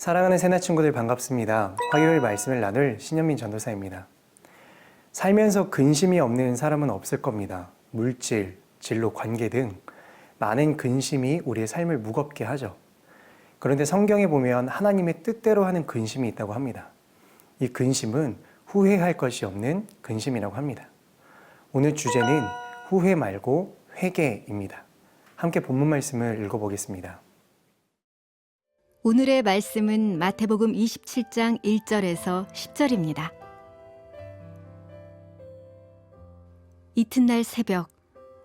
사랑하는 새나 친구들 반갑습니다. 화요일 말씀을 나눌 신현민 전도사입니다. 살면서 근심이 없는 사람은 없을 겁니다. 물질, 진로, 관계 등 많은 근심이 우리의 삶을 무겁게 하죠. 그런데 성경에 보면 하나님의 뜻대로 하는 근심이 있다고 합니다. 이 근심은 후회할 것이 없는 근심이라고 합니다. 오늘 주제는 후회 말고 회개입니다. 함께 본문 말씀을 읽어보겠습니다. 오늘의 말씀은 마태복음 27장 1절에서 10절입니다. 이튿날 새벽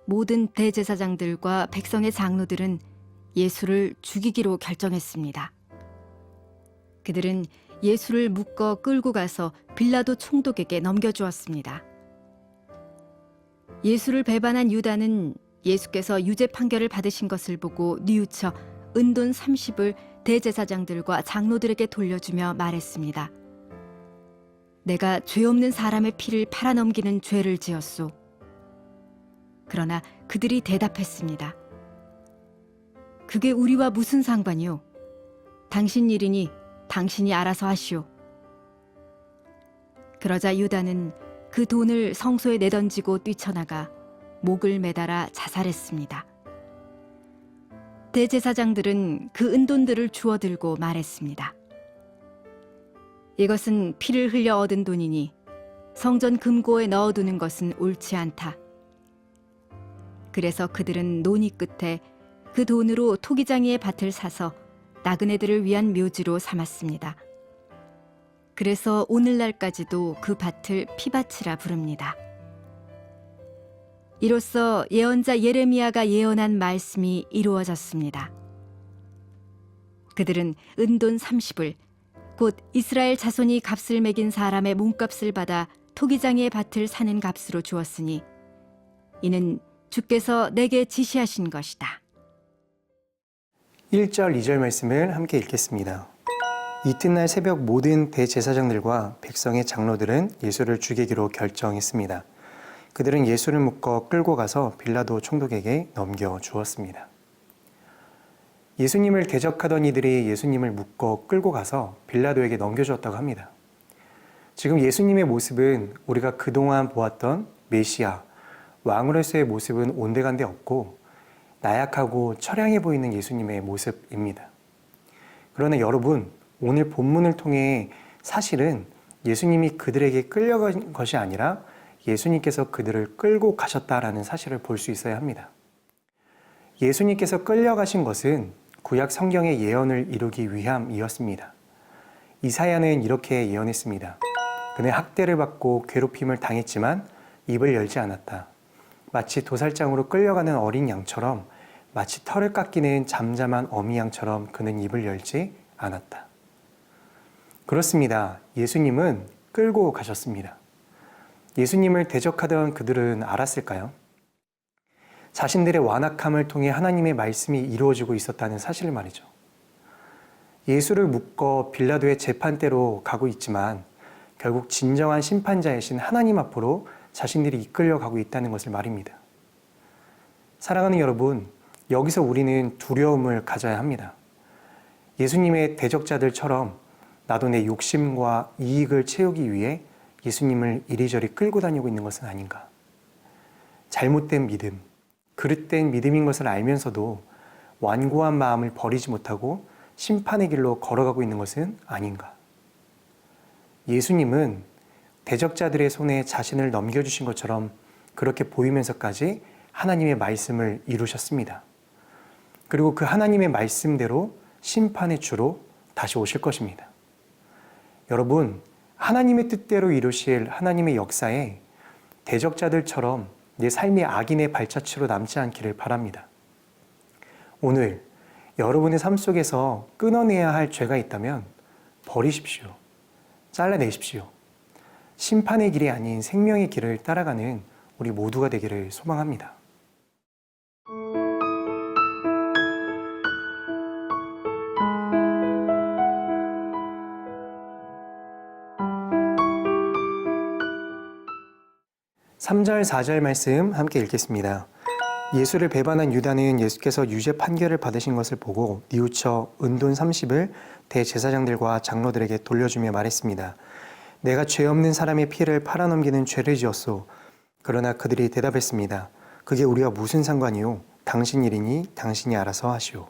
모든 대제사장들과 백성의 장로들은 예수를 죽이기로 결정했습니다. 그들은 예수를 묶어 끌고 가서 빌라도 총독에게 넘겨주었습니다. 예수를 배반한 유다는 예수께서 유죄 판결을 받으신 것을 보고 뉘우쳐 은돈 30을 대제사장들과 장로들에게 돌려주며 말했습니다. 내가 죄 없는 사람의 피를 팔아넘기는 죄를 지었소. 그러나 그들이 대답했습니다. 그게 우리와 무슨 상관이오? 당신 일이니 당신이 알아서 하시오. 그러자 유다는 그 돈을 성소에 내던지고 뛰쳐나가 목을 매달아 자살했습니다. 대제사장들은 그 은돈들을 주워들고 말했습니다. 이것은 피를 흘려 얻은 돈이니 성전 금고에 넣어두는 것은 옳지 않다. 그래서 그들은 논의 끝에 그 돈으로 토기장이의 밭을 사서 나그네들을 위한 묘지로 삼았습니다. 그래서 오늘날까지도 그 밭을 피밭이라 부릅니다. 이로써 예언자 예레미야가 예언한 말씀이 이루어졌습니다. 그들은 은돈 30을 곧 이스라엘 자손이 값을 매긴 사람의 몸값을 받아 토기장이의 밭을 사는 값으로 주었으니 이는 주께서 내게 지시하신 것이다. 1절, 2절 말씀을 함께 읽겠습니다. 이튿날 새벽 모든 대제사장들과 백성의 장로들은 예수를 죽이기로 결정했습니다. 그들은 예수를 묶어 끌고 가서 빌라도 총독에게 넘겨주었습니다. 예수님을 대적하던 이들이 예수님을 묶어 끌고 가서 빌라도에게 넘겨주었다고 합니다. 지금 예수님의 모습은 우리가 그동안 보았던 메시아, 왕으로서의 모습은 온데간데 없고 나약하고 처량해 보이는 예수님의 모습입니다. 그러나 여러분, 오늘 본문을 통해 사실은 예수님이 그들에게 끌려간 것이 아니라 예수님께서 그들을 끌고 가셨다라는 사실을 볼 수 있어야 합니다. 예수님께서 끌려가신 것은 구약 성경의 예언을 이루기 위함이었습니다. 이사야는 이렇게 예언했습니다. 그는 학대를 받고 괴롭힘을 당했지만 입을 열지 않았다. 마치 도살장으로 끌려가는 어린 양처럼 마치 털을 깎이는 잠잠한 어미 양처럼 그는 입을 열지 않았다. 그렇습니다. 예수님은 끌고 가셨습니다. 예수님을 대적하던 그들은 알았을까요? 자신들의 완악함을 통해 하나님의 말씀이 이루어지고 있었다는 사실을 말이죠. 예수를 묶어 빌라도의 재판대로 가고 있지만 결국 진정한 심판자이신 하나님 앞으로 자신들이 이끌려가고 있다는 것을 말입니다. 사랑하는 여러분, 여기서 우리는 두려움을 가져야 합니다. 예수님의 대적자들처럼 나도 내 욕심과 이익을 채우기 위해 예수님을 이리저리 끌고 다니고 있는 것은 아닌가. 잘못된 믿음, 그릇된 믿음인 것을 알면서도 완고한 마음을 버리지 못하고 심판의 길로 걸어가고 있는 것은 아닌가. 예수님은 대적자들의 손에 자신을 넘겨주신 것처럼 그렇게 보이면서까지 하나님의 말씀을 이루셨습니다. 그리고 그 하나님의 말씀대로 심판의 주로 다시 오실 것입니다. 여러분, 하나님의 뜻대로 이루실 하나님의 역사에 대적자들처럼 내 삶이 악인의 발자취로 남지 않기를 바랍니다. 오늘 여러분의 삶 속에서 끊어내야 할 죄가 있다면 버리십시오. 잘라내십시오. 심판의 길이 아닌 생명의 길을 따라가는 우리 모두가 되기를 소망합니다. (3절) (4절) 말씀 함께 읽겠습니다. 예수를 배반한 유다는 예수께서 유죄 판결을 받으신 것을 보고 뉘우쳐 은돈 30을 대제사장들과 장로들에게 돌려주며 말했습니다. 내가 죄 없는 사람의 피를 팔아넘기는 죄를 지었소. 그러나 그들이 대답했습니다. 그게 우리와 무슨 상관이요? 당신 일이니 당신이 알아서 하시오.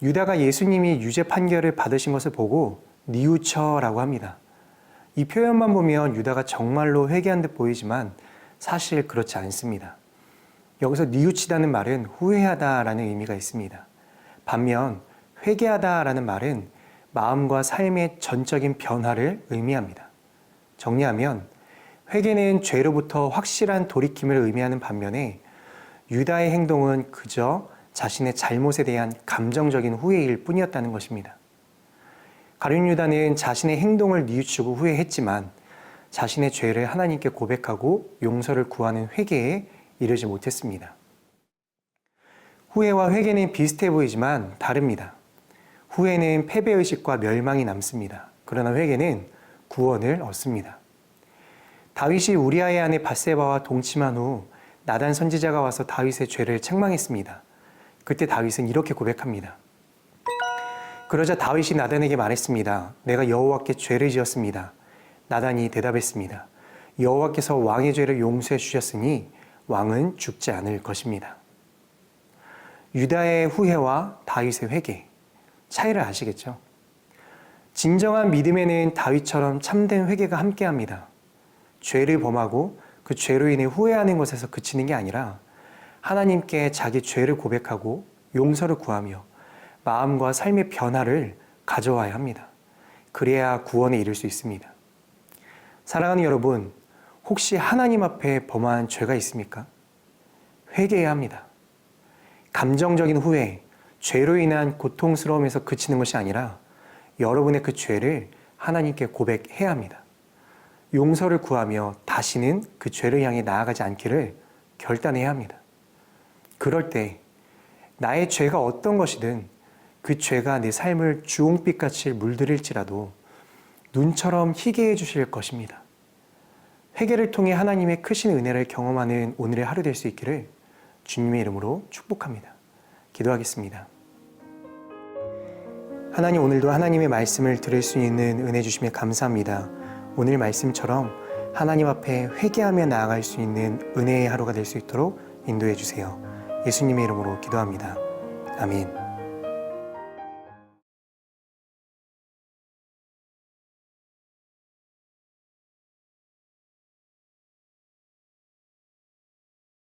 유다가 예수님이 유죄 판결을 받으신 것을 보고 뉘우쳐라고 합니다. 이 표현만 보면 유다가 정말로 회개한 듯 보이지만 사실 그렇지 않습니다. 여기서 뉘우치다는 말은 후회하다라는 의미가 있습니다. 반면 회개하다라는 말은 마음과 삶의 전적인 변화를 의미합니다. 정리하면 회개는 죄로부터 확실한 돌이킴을 의미하는 반면에 유다의 행동은 그저 자신의 잘못에 대한 감정적인 후회일 뿐이었다는 것입니다. 가룟 유다는 자신의 행동을 뉘우치고 후회했지만 자신의 죄를 하나님께 고백하고 용서를 구하는 회개에 이르지 못했습니다. 후회와 회개는 비슷해 보이지만 다릅니다. 후회는 패배의식과 멸망이 남습니다. 그러나 회개는 구원을 얻습니다. 다윗이 우리아의 아내 밧세바와 동침한 후 나단 선지자가 와서 다윗의 죄를 책망했습니다. 그때 다윗은 이렇게 고백합니다. 그러자 다윗이 나단에게 말했습니다. 내가 여호와께 죄를 지었습니다. 나단이 대답했습니다. 여호와께서 왕의 죄를 용서해 주셨으니 왕은 죽지 않을 것입니다. 유다의 후회와 다윗의 회개, 차이를 아시겠죠? 진정한 믿음에는 다윗처럼 참된 회개가 함께합니다. 죄를 범하고 그 죄로 인해 후회하는 것에서 그치는 게 아니라 하나님께 자기 죄를 고백하고 용서를 구하며 마음과 삶의 변화를 가져와야 합니다. 그래야 구원에 이를 수 있습니다. 사랑하는 여러분, 혹시 하나님 앞에 범한 죄가 있습니까? 회개해야 합니다. 감정적인 후회, 죄로 인한 고통스러움에서 그치는 것이 아니라 여러분의 그 죄를 하나님께 고백해야 합니다. 용서를 구하며 다시는 그 죄를 향해 나아가지 않기를 결단해야 합니다. 그럴 때 나의 죄가 어떤 것이든 그 죄가 내 삶을 주홍빛같이 물들일지라도 눈처럼 희게 해주실 것입니다. 회개를 통해 하나님의 크신 은혜를 경험하는 오늘의 하루 될 수 있기를 주님의 이름으로 축복합니다. 기도하겠습니다. 하나님, 오늘도 하나님의 말씀을 들을 수 있는 은혜 주심에 감사합니다. 오늘 말씀처럼 하나님 앞에 회개하며 나아갈 수 있는 은혜의 하루가 될 수 있도록 인도해 주세요. 예수님의 이름으로 기도합니다. 아멘.